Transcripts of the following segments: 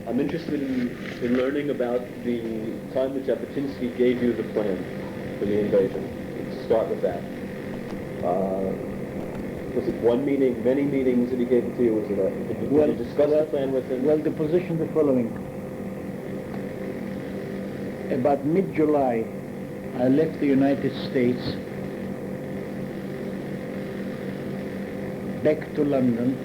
I'm interested in learning about the time that Jabotinsky gave you the plan for the invasion. Let's start with that. Was it one meeting, many meetings that he gave it to you? Was it did you discuss the plan with him? Well, the position the following. About mid-July, I left the United States back to London.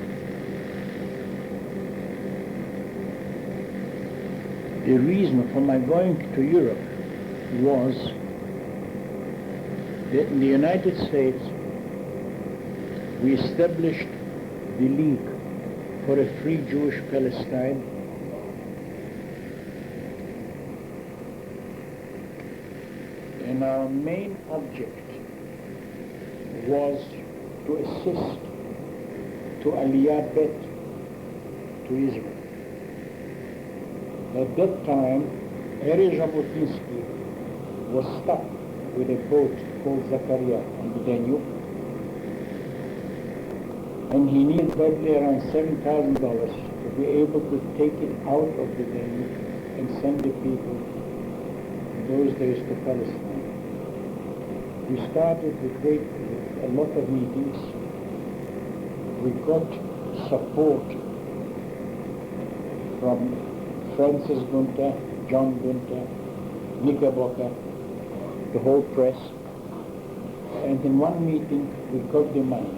The reason for my going to Europe was that in the United States we established the League for a Free Jewish Palestine, and our main object was to assist to Aliyah Bet to Israel. At that time, Jabotinsky was stuck with a boat called Zakaria on the Danube, and he needed probably around $7,000 to be able to take it out of the Danube and send the people in those days to Palestine. We started with a lot of meetings. We got support from Francis Gunther, John Gunther, Knickerbocker, the whole press, and in one meeting we got the money.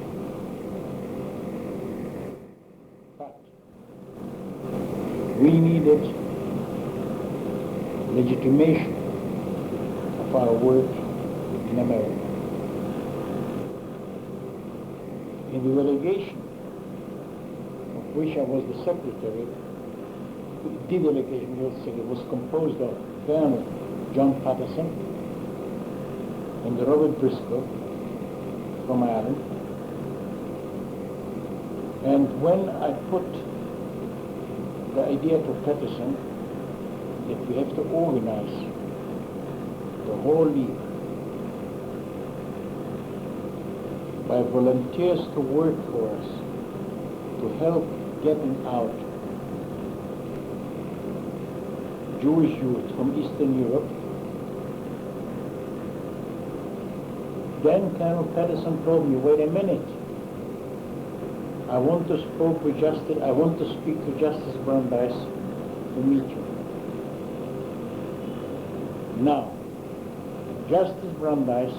But we needed legitimation of our work in America. In the delegation, of which I was the secretary, the delegation was composed of Colonel John Patterson and Robert Briscoe from Ireland. And when I put the idea to Patterson that we have to organize the whole league by volunteers to work for us, to help getting out Jewish youth from Eastern Europe, then Colonel Patterson told me, wait a minute, I want to speak to Justice Brandeis to meet you. Now, Justice Brandeis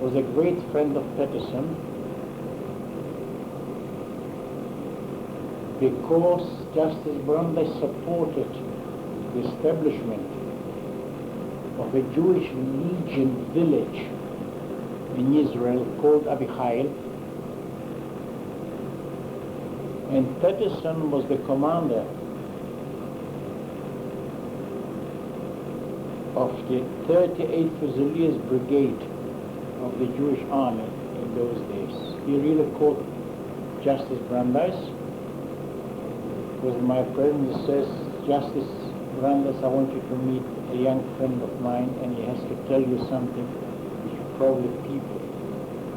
was a great friend of Patterson because Justice Brandeis supported the establishment of a Jewish Legion village in Israel called Aviv, and Patterson was the commander of the 38th Fusiliers Brigade of the Jewish Army in those days. He really called Justice Brandeis, was my friend. He says, Justice Brandeis, I want you to meet a young friend of mine, and he has to tell you something which probably people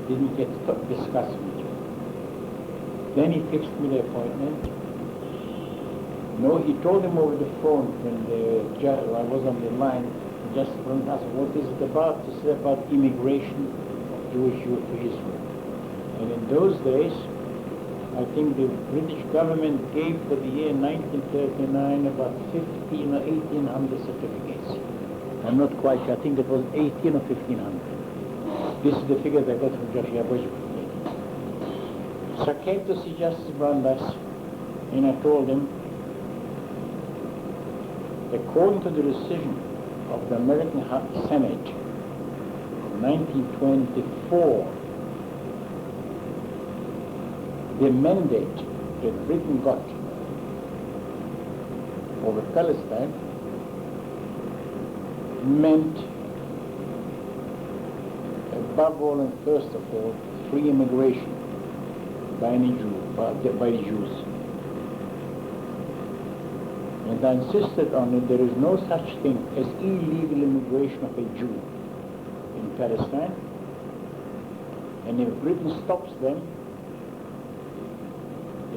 didn't get to discuss with you. Then he fixed me the appointment. No, he told him over the phone when I was on the line. Justice Brandeis asked, what is it about? He said about immigration of Jewish youth to Israel. And in those days, I think the British government gave for the year 1939 about 15 or 1800 certificates. I'm not quite sure. I think it was 18 or 1500. This is the figure I got from Joshua Bush. So I came to see Justice Brandeis, and I told him, according to the decision of the American Senate in 1924, the mandate that Britain got over Palestine meant, above all and first of all, free immigration by any Jew, by the Jews. And I insisted on it, there is no such thing as illegal immigration of a Jew in Palestine. And if Britain stops them,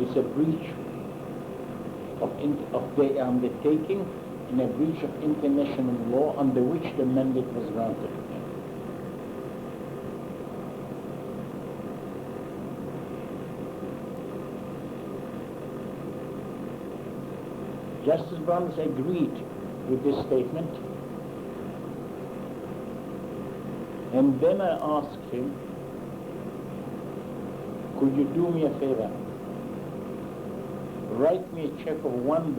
It's a breach of the undertaking and a breach of international law under which the mandate was granted. Justice Brandeis agreed with this statement, and then I asked him, could you do me a favor? Write me a check of $1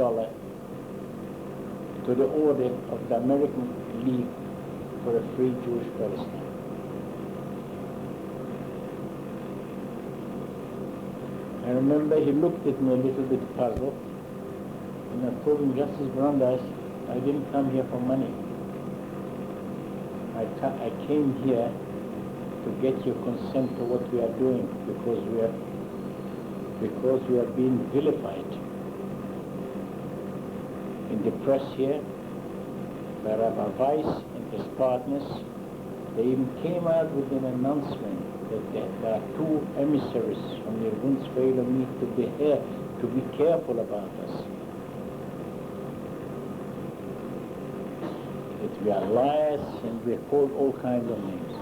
to the order of the American League for a Free Jewish Palestine. I remember he looked at me a little bit puzzled, and I told him, Justice Brandeis, I didn't come here for money. I came here to get your consent to what we are doing, because we are being vilified in the press here by Rabbi Weiss and his partners. They even came out with an announcement that there are two emissaries from the Irgun need to be here to be careful about us. That we are liars and we are called all kinds of names.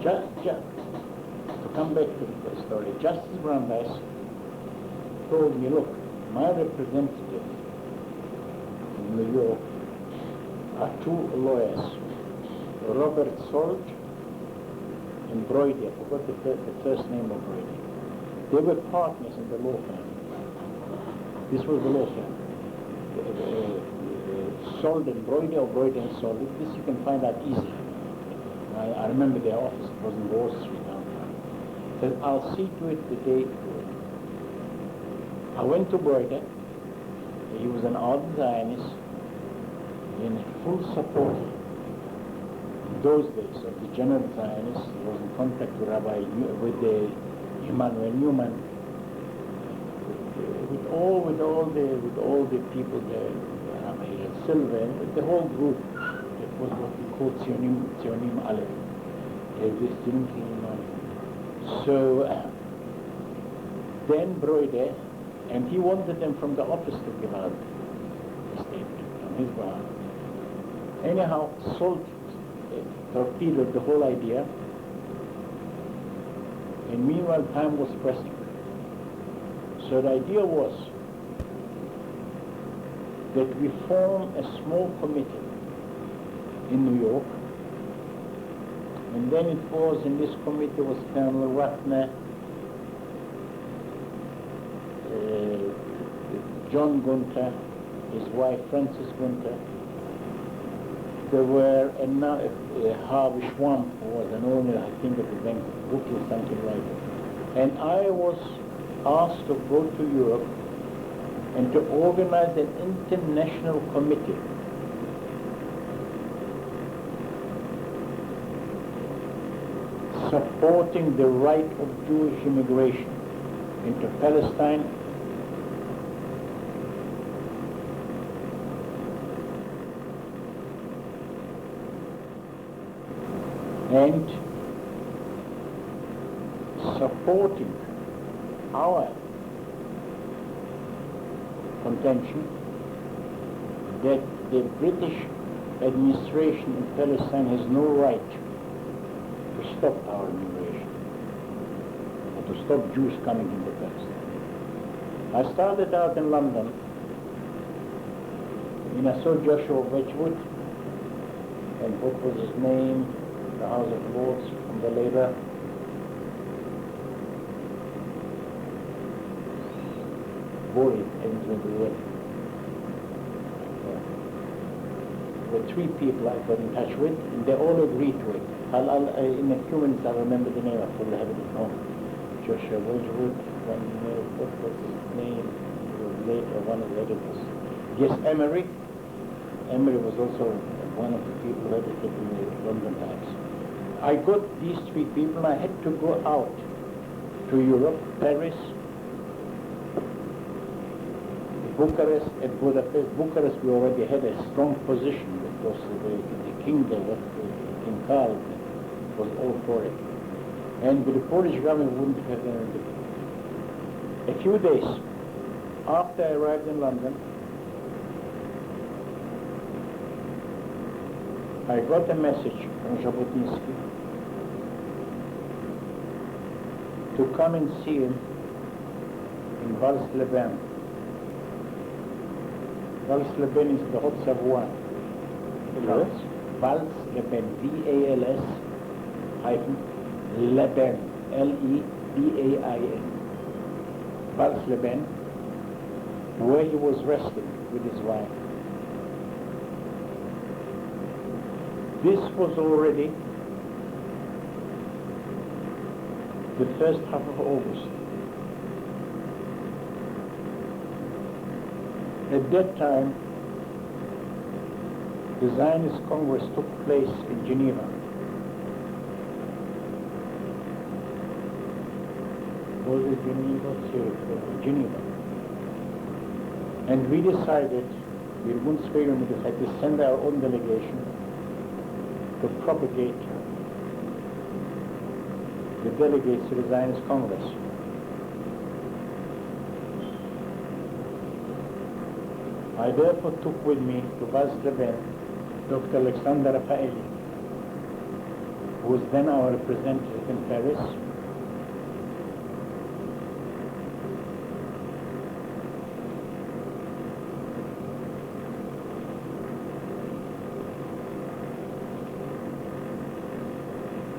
Just to come back to the story, Justice Brandeis told me, look, my representative in New York are two lawyers, Robert Salt and Brody. I forgot the first name of Brody. They were partners in the law firm. This was the law firm. Salt and Brody, or Brody and Salt. This you can find out easily. I remember their office. It was in Wall Street downtown. Said, I'll see to it the day you do it. I went to Brody. He was an ardent Zionist in full support in those days of the general Zionists. He was in contact with the Emmanuel Newman, with all the people there, Rabbi Silver, the whole group. It was what we call Tzionim Aleph. So then Brody, and he wanted them from the office to give out a statement on his behalf. Anyhow, Salt torpedoed the whole idea, and meanwhile time was pressing. So the idea was that we form a small committee in New York, and then it was, in this committee was Colonel Ratner, John Gunter, his wife Frances Gunter. There were Harvey Schwamp, who was an owner, I think, of the bank, Bookie, something like that. And I was asked to go to Europe and to organize an international committee supporting the right of Jewish immigration into Palestine, and supporting our contention that the British administration in Palestine has no right to stop our immigration, or to stop Jews coming into Palestine. I started out in London, and I saw Joshua Wedgwood, and what was his name, the House of Lords from the Labour. Boyd, there were three people I got in touch with, and they all agreed to it. In a few minutes I'll remember the name, I probably have it at home. Joshua Wedgwood, what was his name? He was later, one of the editors. Yes, Emery. Emery was also one of the people who edited in the London Times. I got these three people, and I had to go out to Europe, Paris, Bucharest, and Budapest. Bucharest, we already had a strong position because the king there, King Karl, was all for it. And the Polish government wouldn't have anything. A few days after I arrived in London, I got a message from Jabotinsky to come and see him in Vals-les-Bains. Vals-les-Bains is the Haute-Savoie. Yes. Vals-les-Bains, V-A-L-S hyphen Le-Bains, L-E-B-A-I-N. Vals-les-Bains, where he was resting with his wife. This was already the first half of August. At that time, the Zionist Congress took place in Geneva. Was it Geneva? Geneva. And we decided, the Irgun decided to send our own delegation to propagate the delegates to the Zionist Congress. I therefore took with me to Vals-les-Bains Dr. Alexander Rafaeli, who was then our representative in Paris.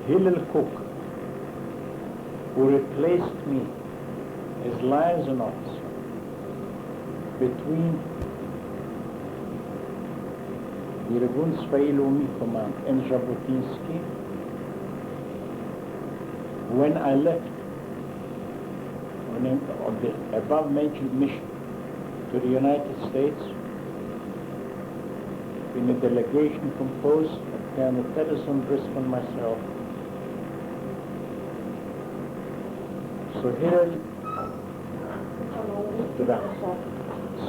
Hillel Kook, who replaced me as liaison between the Irgun Tzvai Command and Jabotinsky. When I left on the above-mentioned mission to the United States, in a delegation composed of Colonel Pedersen, Driscoll, and myself,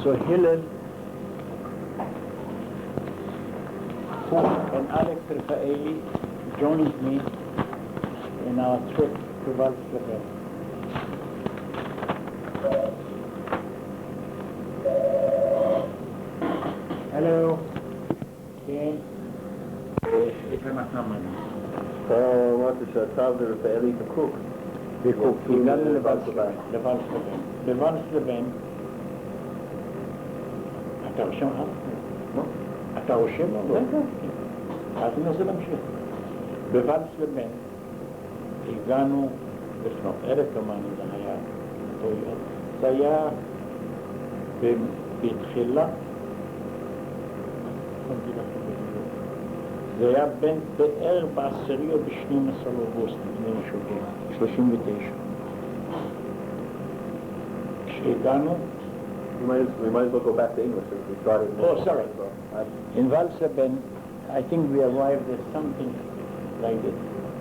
So Hillel Kook and Alex Rafaeli joined me in our trip to Vals-les-Bains. Hello. כן. איפה אנחנו עמדנו? אתה אמרת שאתה ורפאלי וקוק. וקוק, הגענו לוואלס-les-Bains. בוואלס-les-Bains, אתה רושם? לא? אתה רושם? לא? כן. אז אני רוצה להמשיך. בוואלס-les-Bains הגענו לפנות ערב כמובן, זה היה אותו יום. זה היה בתחילה, זה היה בערך ב10 או ב12 אוגוסט, לפני משוגעים, 39. כשהגענו... We might as well go back to English if we started... Oh, sorry. In Vals-les-Bains, I think we arrived at something like that,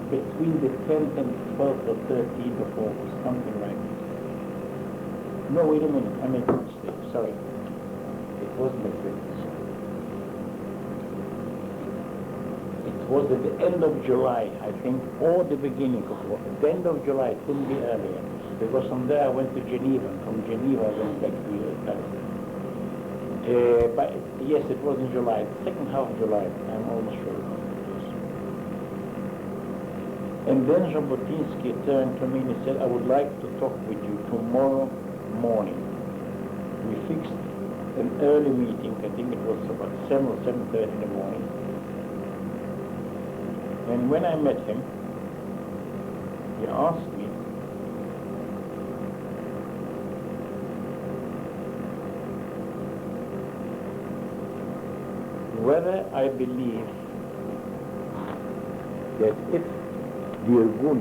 between the 10th and 12th or 13th of August, something like that. No, wait a minute, I made a mistake, sorry. It wasn't a mistake. It was at the end of July, I think, or the beginning of August. The end of July, it couldn't be earlier. Because from there I went to Geneva. From Geneva I went back to Paris. But yes, it was in July, the second half of July, I'm almost sure. And then Jabotinsky turned to me and he said, I would like to talk with you tomorrow morning. We fixed an early meeting, I think it was about 7 or 7:30 in the morning. And when I met him, he asked me whether I believe that if the Irgun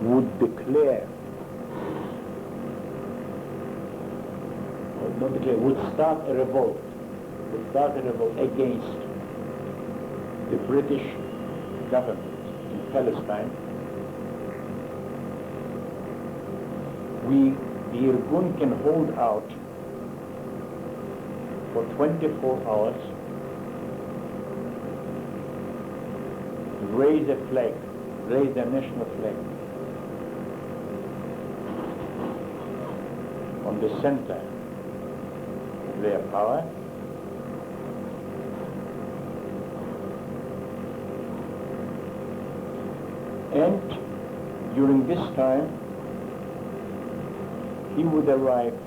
would declare, or not declare, would start a revolt against the British government in Palestine, the Irgun can hold out for 24 hours, raise a flag, raise their national flag. on the center of their power. And during this time, he would arrive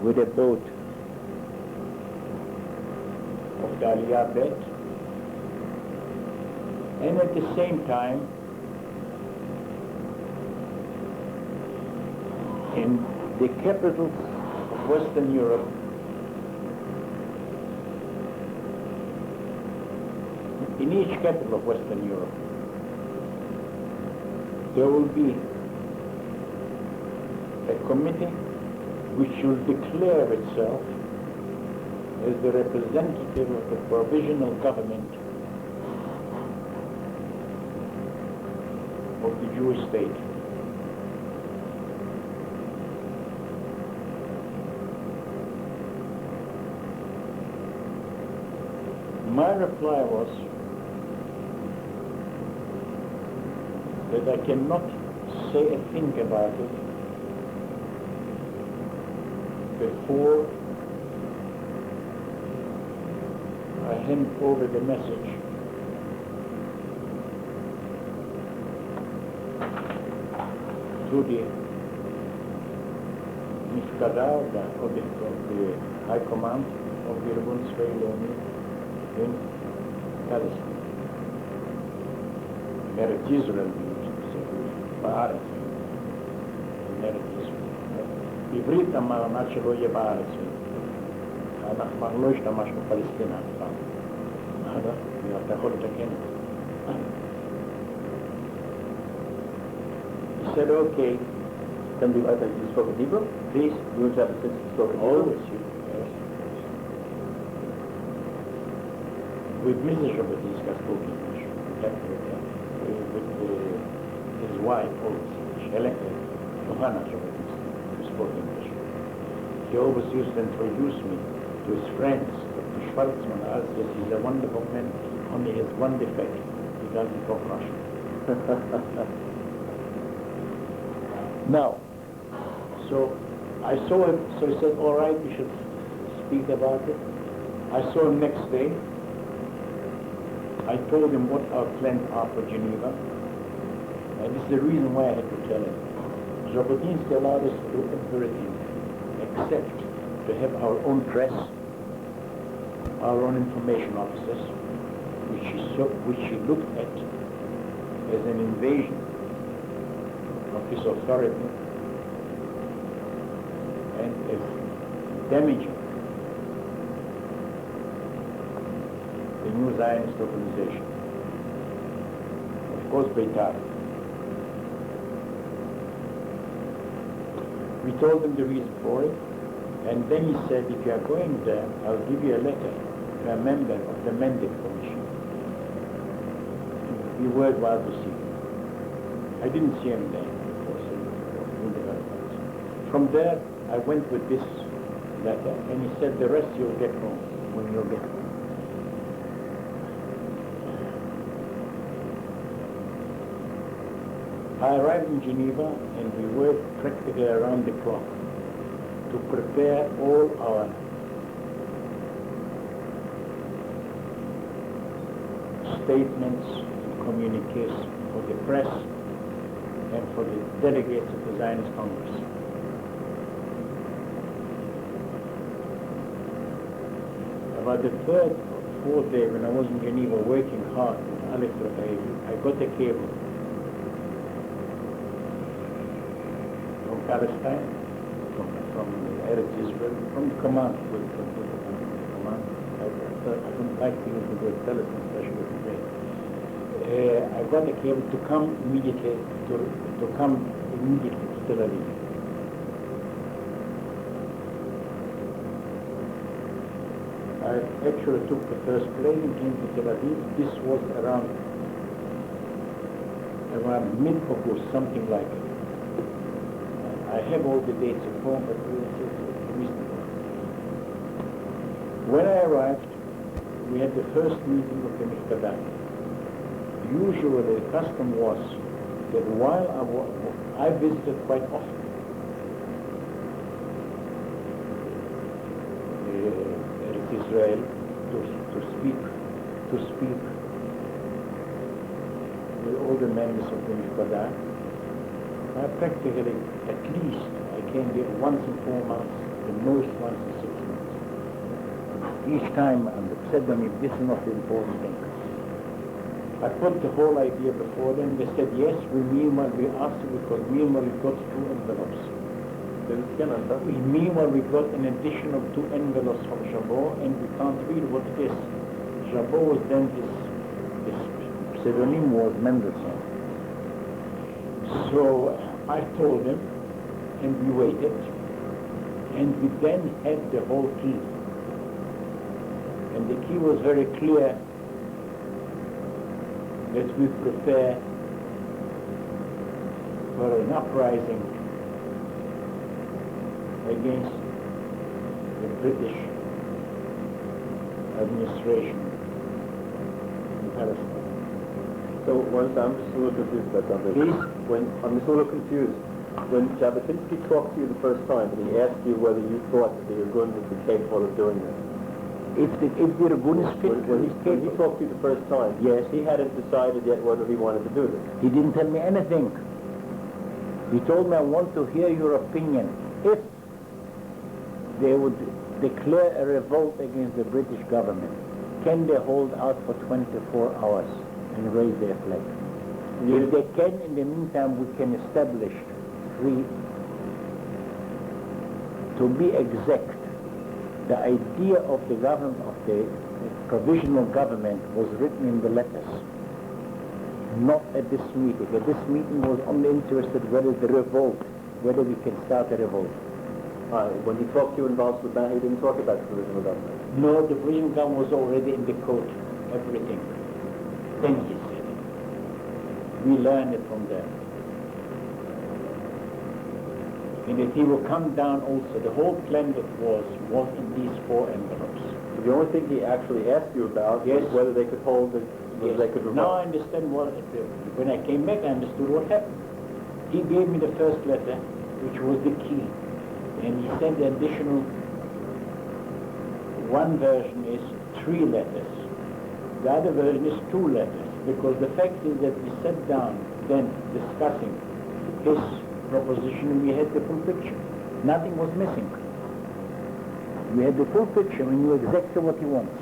with a boat of the Aliyah Bet, and at the same time, in the capitals of Western Europe, in each capital of Western Europe, there will be a committee which will declare itself as the representative of the provisional government of the Jewish state. My reply was that I cannot say a thing about it before I hand over the message to the Mifkada of the High Command of the Irgun in Palestine. Eretz Israel, בהארץ. Eretz Israel. בעברית המעמד שלו יהיה בארץ. אנחנו לא השתמשנו פלסטינה אף פעם. אתה יכול לתקן את זה. He said, okay. Can you spoke in Hebrew? Please. You and Jabotinsky spoke in Hebrew? Always. Yes. With Mrs. Jabotinsky I spoke English. With his wife, Johanna Jabotinsky, who spoke English. He always used to introduce me to his friends, Dr. Schwarzman, as that he's a wonderful man, only he has one defect, he doesn't talk Russian. Now, so I saw him, so he said, all right, we should speak about it. I saw him next day. I told him what our plans are for Geneva, and this is the reason why I had to tell him. Jabotinsky allowed us to do everything except to have our own press, our own information officers, which he looked at as an invasion of his authority and as damaging the new Zionist organization. Of course, Beitar. We told him the reason for it, and then he said, if you are going there, I'll give you a letter to a member of the Mendic Commission. Be worthwhile to see him. I didn't see him there, of course, from there, I went with this letter, and he said, the rest you'll get home when you'll get home. I arrived in Geneva, and we worked practically around the clock to prepare all our statements and communiques for the press and for the delegates of the Zionist Congress. About the third or fourth day, when I was in Geneva working hard with Aleph, I got a cable from Palestine, from Eretz Israel, from the command. I don't like to use the word Palestine, especially today. I got a cable to come immediately to Tel Aviv. I actually took the first plane and came to Tel Aviv. This was around mid-August, something like it. I have all the dates at home, but it's reasonable. When I arrived, we had the first meeting of the Mifkada. Usually the custom was that while I visited quite often Israel to speak with all the members of the Miftada. I practically, at least, I came there once in 4 months, the most once in 6 months. Each time I said to me, this is not the important thing. I put the whole idea before them. They said, yes, we meanwhile we asked you because meanwhile we got 2 envelopes. Meanwhile we got an addition of 2 envelopes from Jabot, and we can't read what it is. Jabot was then his pseudonym was Mendelssohn. So I told them, and we waited, and we then had the whole key. And the key was very clear that we prepare for an uprising against the British administration in Palestine. So I'm just a little confused about something. Please? I'm just a little confused. When Jabotinsky talked to you the first time, and he asked you whether you thought that the Irgun would be capable of doing this. If the Irgun is fit, When he talked to you the first time, yes, he hadn't decided yet whether he wanted to do this. he didn't tell me anything. He told me, I want to hear your opinion. If they would declare a revolt against the British government, can they hold out for 24 hours and raise their flag? If they can, in the meantime, we can establish free. To be exact, the idea of the government, of the provisional government, was written in the letters, not at this meeting. At this meeting was only interested whether the revolt, whether we can start a revolt. When he talked to you in Vals-les-Bains, he didn't talk about the provisional government. No, the provisional government was already in the code, everything. Then he said it. We learned it from there. And that he will come down also. The whole plan that was in these 4 envelopes. The only thing he actually asked you about was whether they could hold it, whether they could revolt. Now I understand when I came back, I understood what happened. He gave me the first letter, which was the key. And he sent the additional, one version is 3 letters. The other version is 2 letters. Because the fact is that we sat down then discussing his proposition, and we had the full picture. Nothing was missing. We had the full picture, we knew exactly what he wants.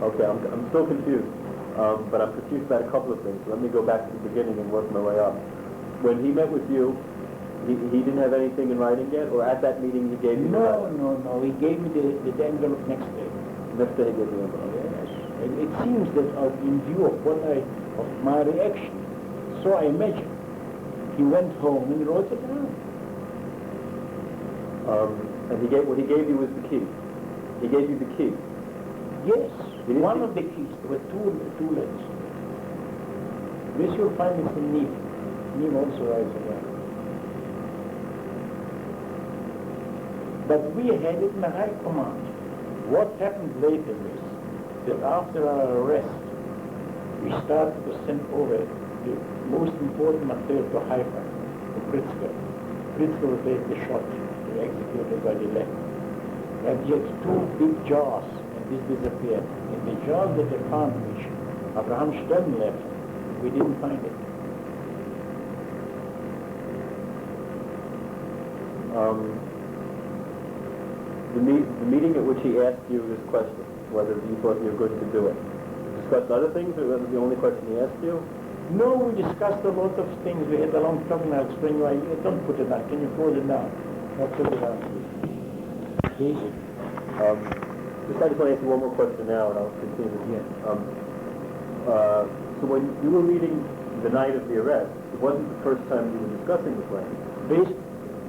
Okay, I'm still confused, but I'm confused about a couple of things. Let me go back to the beginning and work my way up. When he met with you, he didn't have anything in writing yet, or at that meeting he gave you the letter? No, he gave me the envelope next day. Next day he gave you the envelope? Yes. And it seems that in view of my reaction, so I imagine, he went home and wrote it down. And what he gave you was the key. He gave you the key. Yes, one of the keys. There were two letters. This you'll find is in Neve. Neve also writes it down. But we had it in the high command. What happened later is that after our arrest, we started to send over the most important material to Haifa, to Pritzker. Pritzker was later shot, executed by the left. And he had 2 big jars, and this disappeared. And the jars that they found, which Abraham Stern left, we didn't find it. The meeting at which he asked you this question, whether you thought you were good to do it, discussed other things, or was it the only question he asked you? No, we discussed a lot of things. We had a long talk, and I'll explain why. Don't put it down. Can you put it down? I'll put it down, please. I just want to ask you one more question now, and I'll continue. Yes. So when you were meeting the night of the arrest, it wasn't the first time you were discussing the plan. Please?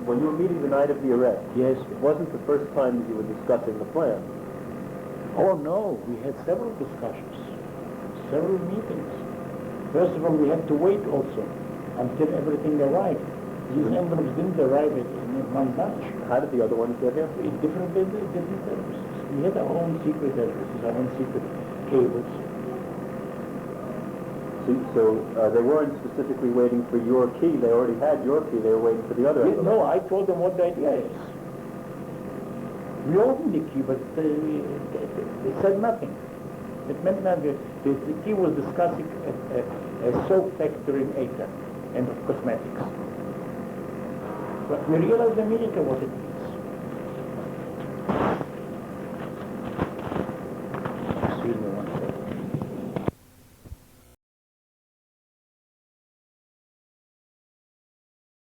When you were meeting the night of the arrest, yes, it wasn't the first time that you were discussing the plan. Oh no, we had several discussions, several meetings. First of all, we had to wait also until everything arrived. These envelopes didn't arrive in one batch. How did the other ones get here? In different addresses. We had our own secret addresses, our own secret cables. So they weren't specifically waiting for your key. They already had your key. They were waiting for the other envelope. No, I told them what the idea is. We opened the key, but it said nothing. It meant nothing. The key was discussing a soap factory in Acre and cosmetics. But we realized immediately what it